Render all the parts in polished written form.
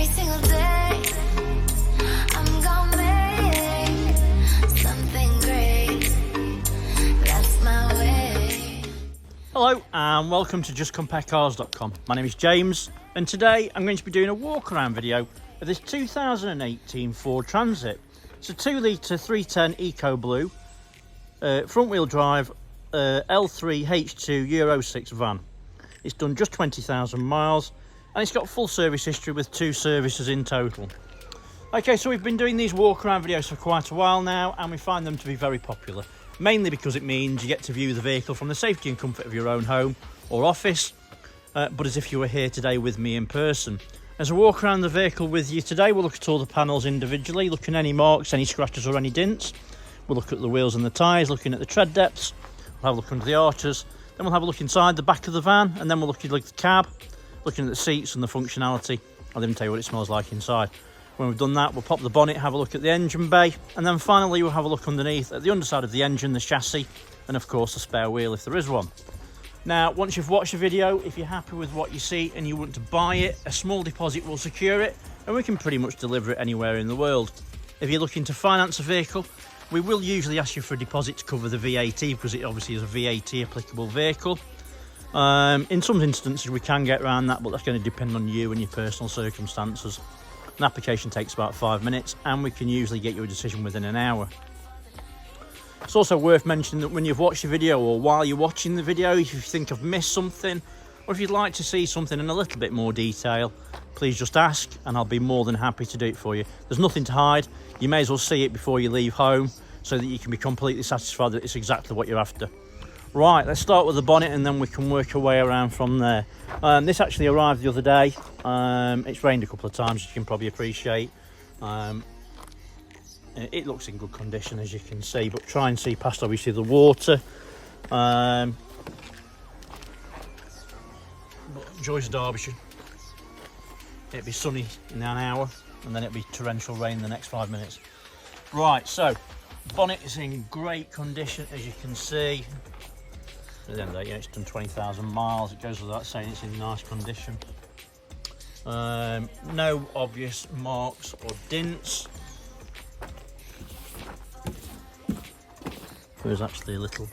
single day I'm gonna make something great. That's my way. Hello and welcome to justcomparecars.com. My name is James and today I'm going to be doing a walk around video of this 2018 Ford Transit. It's a 2 litre 310 EcoBlue front wheel drive L3H2 Euro 6 van. It's done just 20,000 miles and it's got full service history with 2 services in total. Okay, so we've been doing these walk around videos for quite a while now and we find them to be very popular, mainly because it means you get to view the vehicle from the safety and comfort of your own home or office, but as if you were here today with me in person. As I walk around the vehicle with you today, we'll look at all the panels individually, looking at any marks, any scratches or any dents. We'll look at the wheels and the tyres, looking at the tread depths. We'll have a look under the arches. Then we'll have a look inside the back of the van, and then we'll look at the cab, looking at the seats and the functionality. I'll even tell you what it smells like inside. When we've done that, we'll pop the bonnet, have a look at the engine bay, and then finally we'll have a look underneath at the underside of the engine, the chassis, and of course the spare wheel if there is one. Now, once you've watched the video, if you're happy with what you see and you want to buy it, a small deposit will secure it, and we can pretty much deliver it anywhere in the world. If you're looking to finance a vehicle, we will usually ask you for a deposit to cover the VAT because it obviously is a VAT applicable vehicle. In some instances we can get around that, but that's going to depend on you and your personal circumstances. An application takes about 5 minutes and we can usually get you a decision within an hour. It's also worth mentioning that when you've watched the video or while you're watching the video, if you think I've missed something or if you'd like to see something in a little bit more detail, please just ask and I'll be more than happy to do it for you. There's nothing to hide. You may as well see it before you leave home so that you can be completely satisfied that it's exactly what you're after. Right, let's start with the bonnet and then we can work our way around from there. This actually arrived the other day. It's rained a couple of times, as you can probably appreciate. It looks in good condition, as you can see, but try and see past obviously the water. Joy's Derbyshire. It'll be sunny in an hour and then it'll be torrential rain the next 5 minutes. Right, so bonnet is in great condition, as you can see. At the end of the day, it's done 20,000 miles. It goes without saying it's in nice condition. No obvious marks or dents. There's actually a little,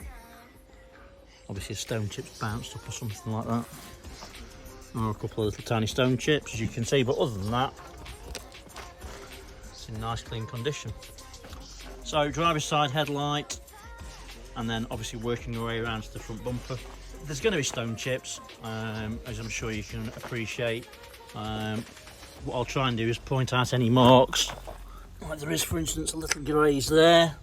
obviously a stone chip's bounced up or something like that. Or a couple of little tiny stone chips, as you can see, but other than that, it's in nice clean condition. So driver's side headlight, and then obviously working your way around to the front bumper. There's going to be stone chips, as I'm sure you can appreciate. What I'll try and do is point out any marks, like there is, for instance, a little graze there.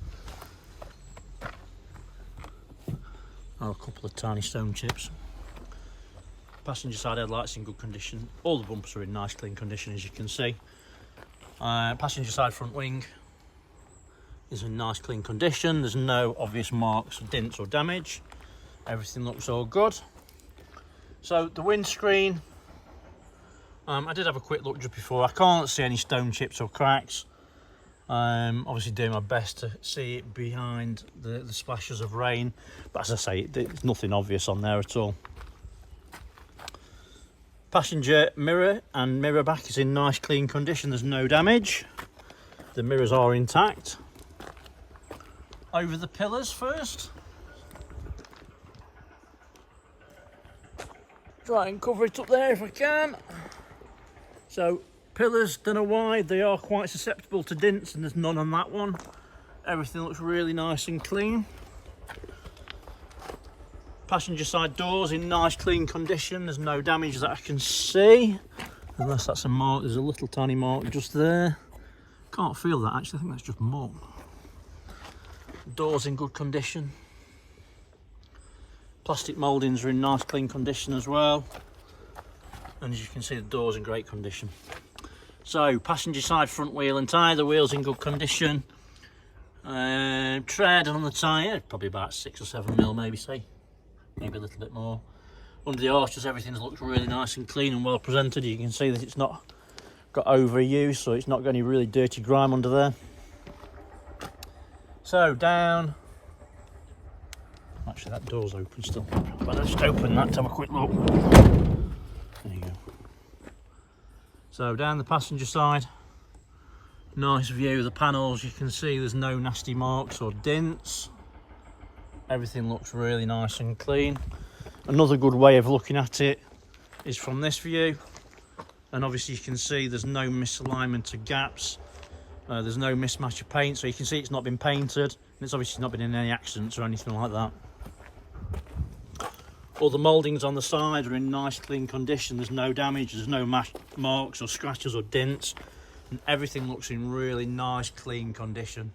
Or a couple of tiny stone chips. Passenger side headlights in good condition. All the bumpers are in nice clean condition, as you can see. Passenger side front wing is in nice clean condition. There's no obvious marks, dents or damage. Everything looks all good. So the windscreen, I did have a quick look just before. I can't see any stone chips or cracks. Obviously doing my best to see it behind the splashes of rain, but as I say, there's nothing obvious on there at all. Passenger mirror and mirror back is in nice clean condition. There's no damage. The mirrors are intact. Over the pillars first. Try and cover it up there if I can. So pillars, don't know why, they are quite susceptible to dents and there's none on that one. Everything looks really nice and clean. Passenger side doors in nice clean condition. There's no damage that I can see. Unless that's a mark, there's a little tiny mark just there. Can't feel that actually, I think that's just mud. Doors in good condition. Plastic mouldings are in nice clean condition as well. And as you can see, the door's in great condition. So passenger side front wheel and tyre, the wheel's in good condition. Tread on the tyre, probably about 6 or 7 mil maybe, say. Maybe a little bit more. Under the arches, everything looks really nice and clean and well presented. You can see that it's not got overuse, so it's not got any really dirty grime under there. So down. Actually, that door's open still. But I'll just open that to have a quick look. There you go. So down the passenger side, nice view of the panels. You can see there's no nasty marks or dents. Everything looks really nice and clean. Another good way of looking at it is from this view, and obviously you can see there's no misalignment or gaps. There's no mismatch of paint, so you can see it's not been painted, and it's obviously not been in any accidents or anything like that. All the mouldings on the side are in nice clean condition. There's no damage, there's no marks or scratches or dents, and everything looks in really nice clean condition.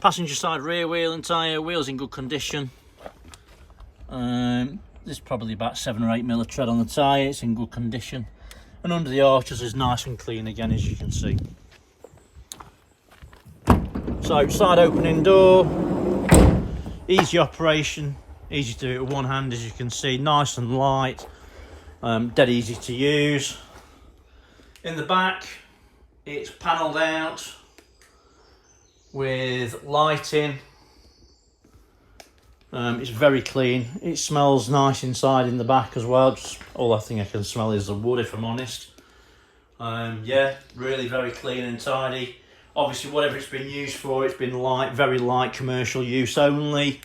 Passenger side rear wheel and tyre, wheels in good condition. There's probably about 7 or 8 mil of tread on the tyre, it's in good condition. And under the arches is nice and clean again, as you can see. So side opening door, easy operation, easy to do it with one hand, as you can see, nice and light, dead easy to use. In the back, it's panelled out with lighting. It's very clean. It smells nice inside in the back as well. Just all I think I can smell is the wood, if I'm honest. Yeah, really very clean and tidy. Obviously, whatever it's been used for, it's been light, very light commercial use only,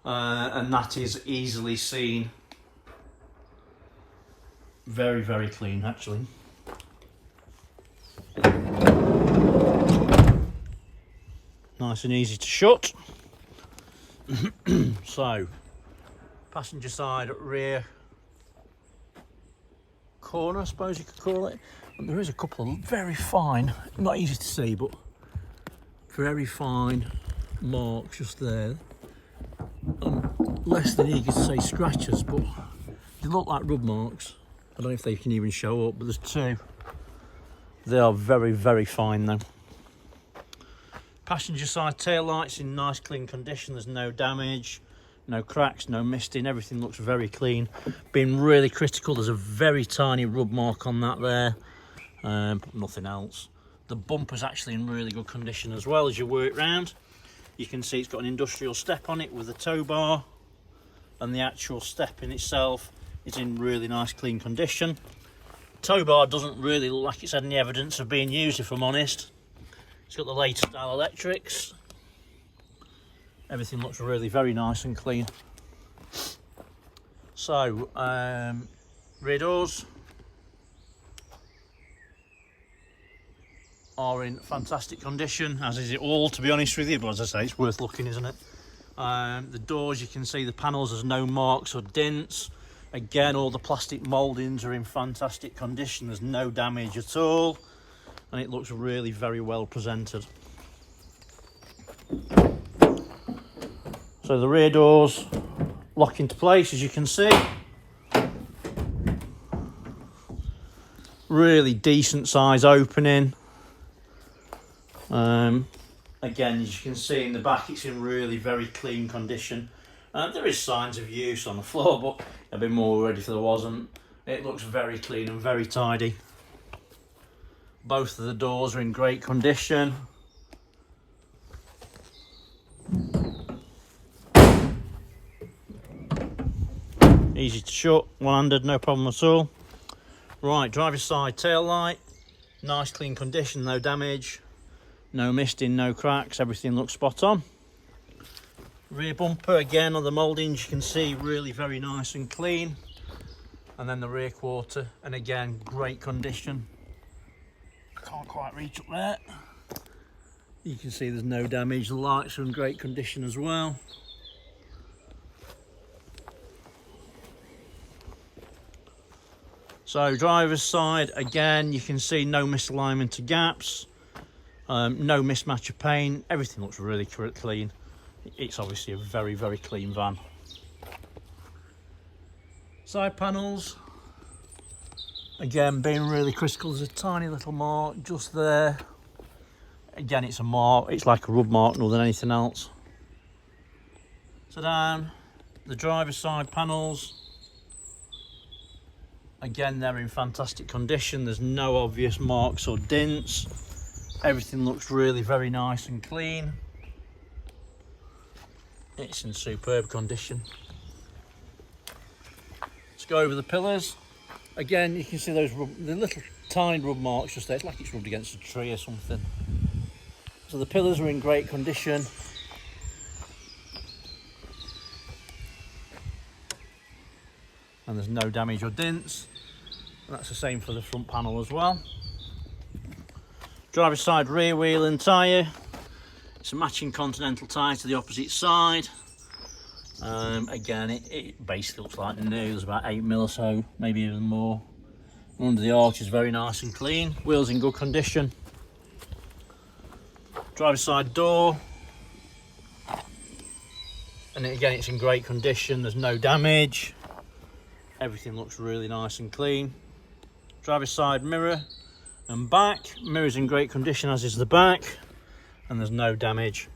and that is easily seen. Very, very clean, actually. Nice and easy to shut. So, passenger side rear corner, I suppose you could call it. And there is a couple of very fine, not easy to see, but very fine marks just there. I'm less than eager to say scratches, but they look like rub marks. I don't know if they can even show up, but there's 2. They are very, very fine though. Passenger side tail lights in nice clean condition. There's no damage, no cracks, no misting. Everything looks very clean. Being really critical, there's a very tiny rub mark on that there, but nothing else. The bumper's actually in really good condition as well. As you work round, you can see it's got an industrial step on it with a tow bar, and the actual step in itself is in really nice clean condition. Tow bar doesn't really look like it's had any evidence of being used, if I'm honest. It's got the latest style electrics. Everything looks really very nice and clean. So, rear doors are in fantastic condition, as is it all, to be honest with you, but as I say, it's worth looking, isn't it? The doors, you can see the panels, there's no marks or dents. Again, all the plastic mouldings are in fantastic condition, there's no damage at all. And it looks really very well presented. So the rear doors lock into place, as you can see. Really decent size opening. Again, as you can see in the back, it's in really very clean condition. There is signs of use on the floor, but I'd be more worried if there wasn't. It looks very clean and very tidy. Both of the doors are in great condition. Easy to shut, one-handed, no problem at all. Right, driver's side tail light, nice clean condition, no damage, no misting, no cracks, everything looks spot on. Rear bumper, again on the mouldings, you can see really very nice and clean. And then the rear quarter, and again, great condition. Can't quite reach up there. You can see there's no damage. The lights are in great condition as well. So driver's side, again, you can see no misalignment of gaps, no mismatch of paint. Everything looks really clean. It's obviously a very, very clean van. Side panels, again, being really critical, there's a tiny little mark just there. Again, it's a mark, it's like a rub mark more than anything else. So down the driver's side panels, again, they're in fantastic condition. There's no obvious marks or dents. Everything looks really very nice and clean. It's in superb condition. Let's go over the pillars. Again, you can see those the little tiny rub marks just there. It's like it's rubbed against a tree or something. So the pillars are in great condition. And there's no damage or dents. And that's the same for the front panel as well. Driver's side rear wheel and tyre. It's a matching Continental tyre to the opposite side. Again, it basically looks like new. There's about 8mm or so, maybe even more. Under the arch is very nice and clean. Wheels in good condition. Driver's side door. And again, it's in great condition. There's no damage. Everything looks really nice and clean. Driver's side mirror and back. Mirror's in great condition, as is the back. And there's no damage.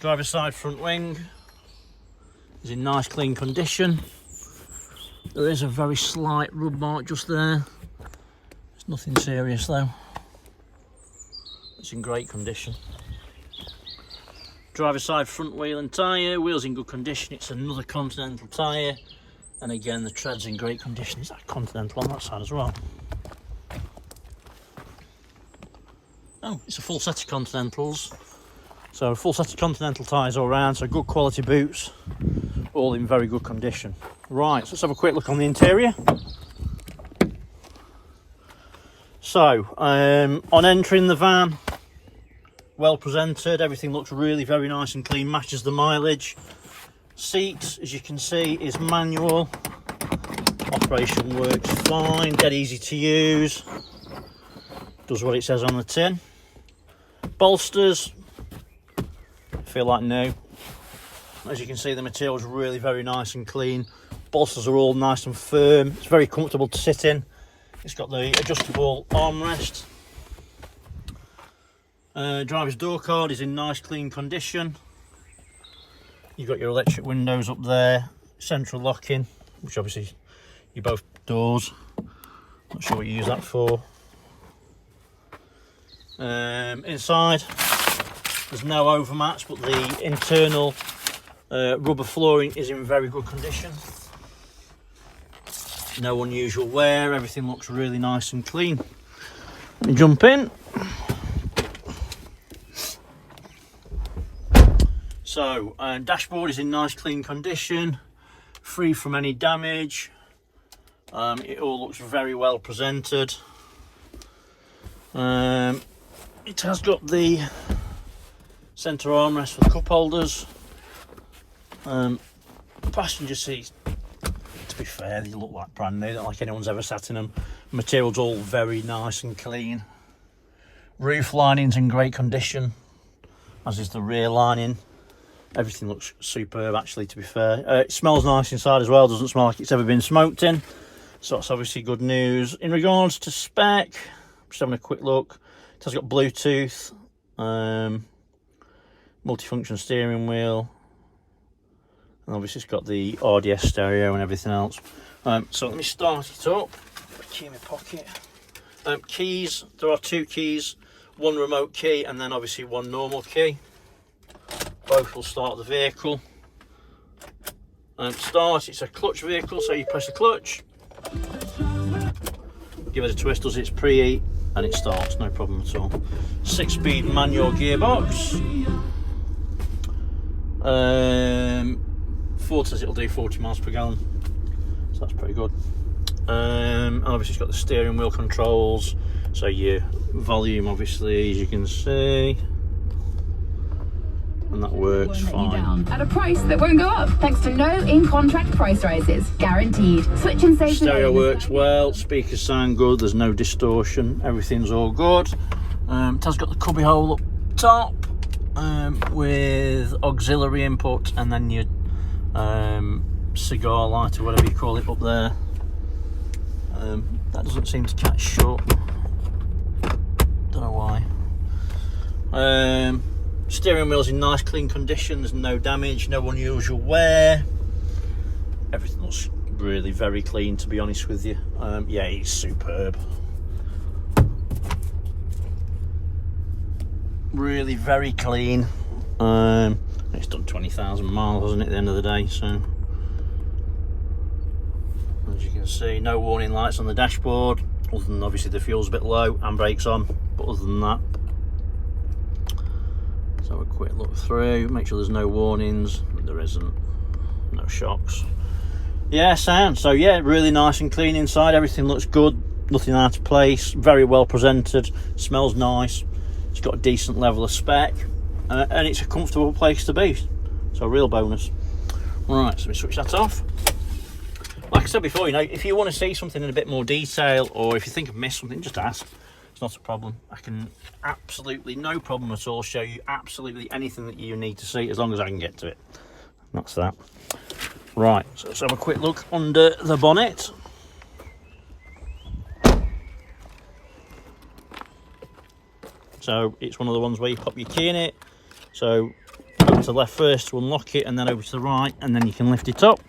Driver's side front wing is in nice clean condition. There is a very slight rub mark just there. It's nothing serious though. It's in great condition. Driver's side front wheel and tyre. Wheels in good condition. It's another Continental tyre. And again, the tread's in great condition. Is that Continental on that side as well? Oh, it's a full set of Continentals. So a full set of Continental tyres all round, so good quality boots, all in very good condition. Right, so let's have a quick look on the interior. So, on entering the van, well presented, everything looks really very nice and clean, matches the mileage. Seats, as you can see, is manual. Operation works fine, dead easy to use. Does what it says on the tin. Bolsters, feel like new. As you can see, the material is really very nice and clean. Bolsters are all nice and firm. It's very comfortable to sit in. It's got the adjustable armrest. Driver's door card is in nice clean condition. You've got your electric windows up there, central locking, which obviously you both doors. Not sure what you use that for. Inside, there's no overmats, but the internal rubber flooring is in very good condition. No unusual wear, everything looks really nice and clean. Let me jump in. So, dashboard is in nice clean condition, free from any damage. It all looks very well presented. It has got the centre armrest for the cup holders. Passenger seats, to be fair, they look like brand new, they don't like anyone's ever sat in them. Material's all very nice and clean. Roof lining's in great condition, as is the rear lining. Everything looks superb, actually, to be fair. It smells nice inside as well, doesn't smell like it's ever been smoked in, so that's obviously good news. In regards to spec, just having a quick look, it has got Bluetooth, multifunction steering wheel, and obviously it's got the RDS stereo and everything else. So let me start it up. Put a key in my pocket. Keys, there are 2 keys, one remote key and then obviously one normal key. Both will start the vehicle. Start, it's a clutch vehicle, so you press the clutch, give it a twist, does its preheat, and it starts, no problem at all. 6-speed manual gearbox. Ford says it'll do 40 miles per gallon, so that's pretty good. And obviously it's got the steering wheel controls, so your volume, obviously, as you can see, and that works fine. At a price that won't go up, thanks to no in-contract price rises, guaranteed. Switch and save. Stereo works well, speakers sound good, there's no distortion, everything's all good. It has got the cubby hole up top with auxiliary input, and then your cigar lighter, whatever you call it, up there. That doesn't seem to catch shut, don't know why. Steering wheel's in nice clean condition, there's no damage, no unusual wear. Everything looks really very clean, to be honest with you. Yeah, it's superb. Really very clean. It's done 20,000 miles, hasn't it, at the end of the day, so As you can see, no warning lights on the dashboard, other than obviously the fuel's a bit low and brakes on, but other than that. Let's have a quick look through, make sure there's no warnings. There isn't. No shocks. Yeah, sound. So yeah, really nice and clean inside. Everything looks good, nothing out of place, very well presented, smells nice. It's got a decent level of spec, and it's a comfortable place to be. So a real bonus. Right, so we switch that off. Like I said before, you know, if you want to see something in a bit more detail, or if you think I've missed something, just ask. It's not a problem. I can absolutely, no problem at all, show you absolutely anything that you need to see, as long as I can get to it. That's that. Right, so let's have a quick look under the bonnet. So it's one of the ones where you pop your key in it. So over to the left first to unlock it, and then over to the right, and then you can lift it up.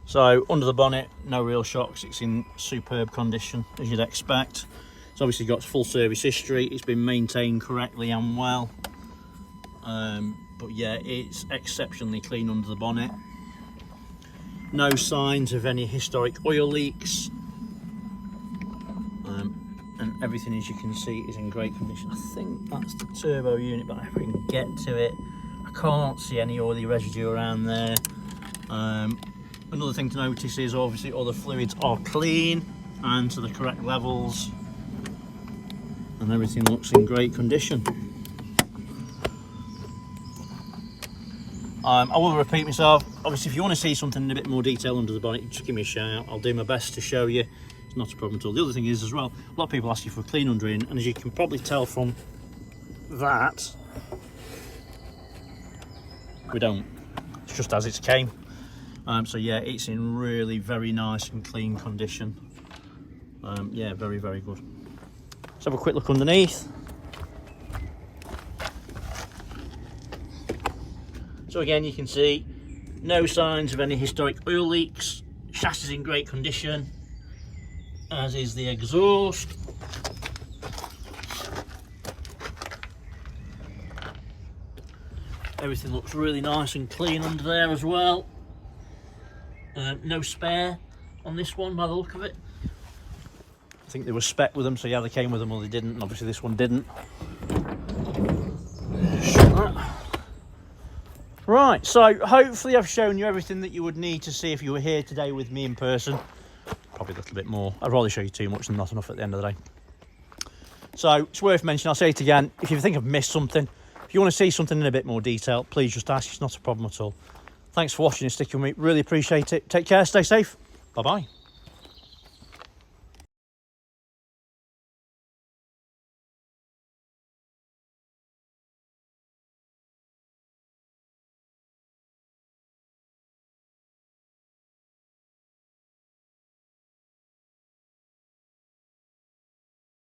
So under the bonnet, no real shocks. It's in superb condition, as you'd expect. It's obviously got full service history. It's been maintained correctly and well. But yeah, it's exceptionally clean under the bonnet. No signs of any historic oil leaks. And everything, as you can see, is in great condition. I think that's the turbo unit, but if I can get to it, I can't see any oily residue around there. Another thing to notice is obviously all the fluids are clean and to the correct levels, and everything looks in great condition. I will repeat myself. Obviously, if you want to see something in a bit more detail under the bonnet, just give me a shout. I'll do my best to show you. It's not a problem at all. The other thing is as well, a lot of people ask you for a clean under in, and as you can probably tell from that, we don't. It's just as it came. So yeah, it's in really very nice and clean condition. Yeah, very, very good. Let's have a quick look underneath. So again, you can see no signs of any historic oil leaks. Chassis is in great condition, as is the exhaust. Everything looks really nice and clean under there as well. No spare on this one by the look of it. I think they were spec with them, so yeah, they came with them or they didn't, and obviously this one didn't. Shut that. Right, so hopefully I've shown you everything that you would need to see if you were here today with me in person. Probably a little bit more. I'd rather show you too much than not enough at the end of the day. So it's worth mentioning, I'll say it again, if you think I've missed something, if you want to see something in a bit more detail, please just ask. It's not a problem at all. Thanks for watching and sticking with me. Really appreciate it. Take care, stay safe. Bye-bye.